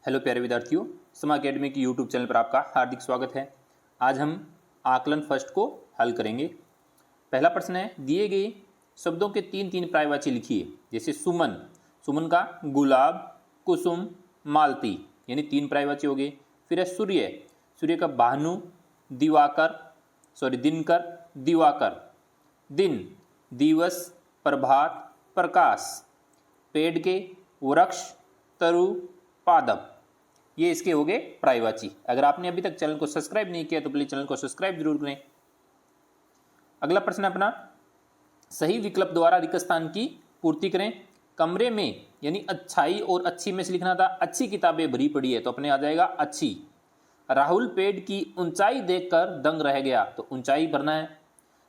Hello प्यारे विद्यार्थियों, समा अकेडमी की यूट्यूब चैनल पर आपका हार्दिक स्वागत है। आज हम आकलन फर्स्ट को हल करेंगे। पहला प्रश्न है, दिए गए शब्दों के तीन तीन पर्यायवाची लिखिए। जैसे सुमन, सुमन का गुलाब, कुसुम, मालती, यानी तीन पर्यायवाची हो गए। फिर है सूर्य, सूर्य का भानु, दिनकर, दिवाकर, दिन, दिवस, प्रभात, प्रकाश, पेड़ के, वृक्ष, तरु, पादप, ये इसके हो गए पर्यायवाची। अगर आपने अभी तक चैनल को सब्सक्राइब नहीं किया तो प्लीज चैनल को सब्सक्राइब जरूर करें। अगला प्रश्न अपना, सही विकल्प द्वारा रिक्त स्थान की पूर्ति करें। कमरे में यानी अच्छाई और अच्छी में से लिखना था। अच्छी किताबें भरी पड़ी है तो अपने आ जाएगा अच्छी। राहुल पेड़ की ऊंचाई देखकर दंग रह गया तो ऊंचाई भरना है।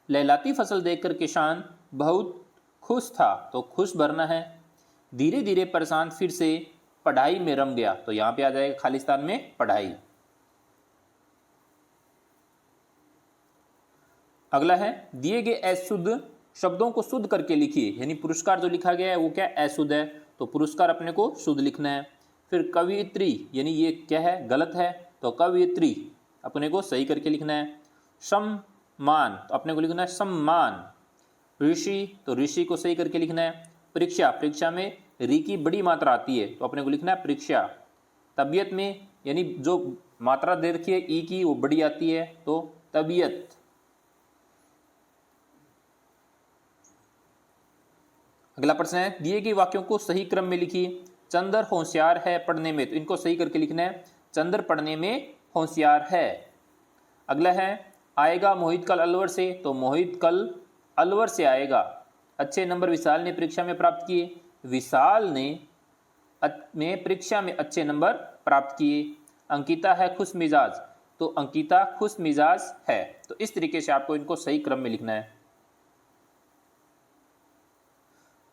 लहलाती फसल देखकर किसान बहुत खुश था तो खुश भरना है। धीरे धीरे परेशान फिर से पढ़ाई में रम गया तो यहां पे आ जाएगा खालिस्तान में पढ़ाई। अगला है, दिए गए अशुद्ध शब्दों को शुद्ध करके लिखिए। यानी पुरस्कार जो लिखा गया है वो क्या अशुद्ध है तो पुरस्कार अपने को शुद्ध लिखना है। फिर कवियत्री, यानी ये क्या है, गलत है तो कवियत्री अपने को सही करके लिखना है। सम्मान तो अपने को लिखना है सम्मान। ऋषि तो ऋषि को सही करके लिखना है। परीक्षा, परीक्षा में री की बड़ी मात्रा आती है तो अपने को लिखना है परीक्षा। तबीयत में यानी जो मात्रा दे रखी है ई की वो बड़ी आती है तो तबीयत। अगला प्रश्न है, दिए गए वाक्यों को सही क्रम में लिखिए। चंद्र होशियार है पढ़ने में तो इनको सही करके लिखना है चंद्र पढ़ने में होशियार है। अगला है, आएगा मोहित कल अलवर से तो मोहित कल अलवर से आएगा। अच्छे नंबर विशाल ने परीक्षा में प्राप्त किए, विशाल ने परीक्षा में अच्छे नंबर प्राप्त किए। अंकिता है खुश मिजाज तो अंकिता खुश मिजाज है। तो इस तरीके से आपको इनको सही क्रम में लिखना है।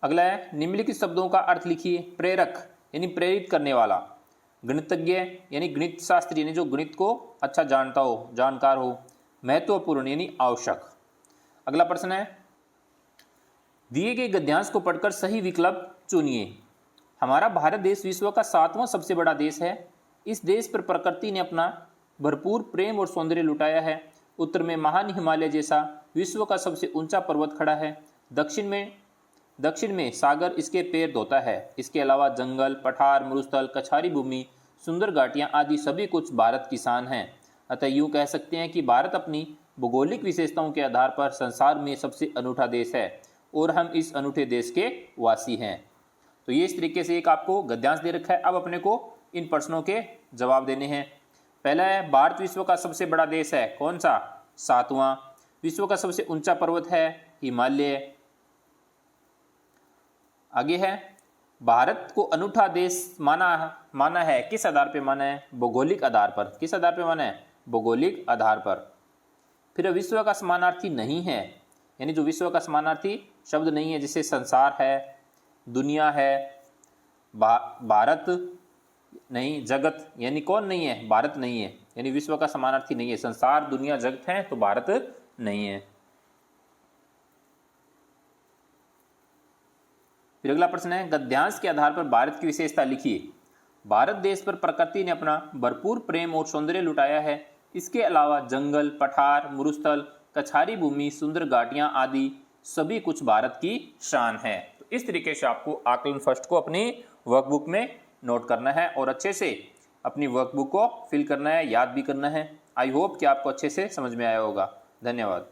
अगला है, निम्नलिखित शब्दों का अर्थ लिखिए। प्रेरक यानी प्रेरित करने वाला। गणितज्ञ यानी गणित शास्त्री यानी जो गणित को अच्छा जानता हो, जानकार हो। महत्वपूर्ण यानी आवश्यक। अगला प्रश्न है, दिए गए गद्यांश को पढ़कर सही विकल्प चुनिए। हमारा भारत देश विश्व का 7वां सबसे बड़ा देश है। इस देश पर प्रकृति ने अपना भरपूर प्रेम और सौंदर्य लुटाया है। उत्तर में महान हिमालय जैसा विश्व का सबसे ऊंचा पर्वत खड़ा है। दक्षिण में सागर इसके पैर धोता है। इसके अलावा जंगल, पठार, मरुस्थल, कछारी भूमि, सुंदर घाटियां आदि सभी कुछ भारत की शान हैं। अतः यूं कह सकते हैं कि भारत अपनी भौगोलिक विशेषताओं के आधार पर संसार में सबसे अनूठा देश है और हम इस अनूठे देश के वासी हैं। तो ये इस तरीके से एक आपको गद्यांश दे रखा है। अब अपने को इन प्रश्नों के जवाब देने हैं। पहला है, भारत विश्व का सबसे बड़ा देश है। कौन सा? 7वां। विश्व का सबसे ऊंचा पर्वत है हिमालय। आगे है, भारत को अनूठा देश माना है। किस आधार पे माना है? भौगोलिक आधार पर। किस आधार पे माना है? भौगोलिक आधार पर। फिर विश्व का समानार्थी नहीं है, यानी जो विश्व का समानार्थी शब्द नहीं है, जैसे संसार है, दुनिया है, भारत नहीं, जगत, यानी कौन नहीं है? भारत नहीं है, यानी विश्व का समानार्थी नहीं है। संसार, दुनिया, जगत है तो भारत नहीं है। फिर अगला प्रश्न है, गद्यांश के आधार पर भारत की विशेषता लिखिए। भारत देश पर प्रकृति ने अपना भरपूर प्रेम और सौंदर्य लुटाया है। इसके अलावा जंगल, पठार, मरुस्थल, कछारी भूमि, सुंदर घाटियां आदि सभी कुछ भारत की शान है। तो इस तरीके से आपको आकलन फर्स्ट को अपनी वर्कबुक में नोट करना है और अच्छे से अपनी वर्कबुक को फिल करना है, याद भी करना है। आई होप कि आपको अच्छे से समझ में आया होगा। धन्यवाद।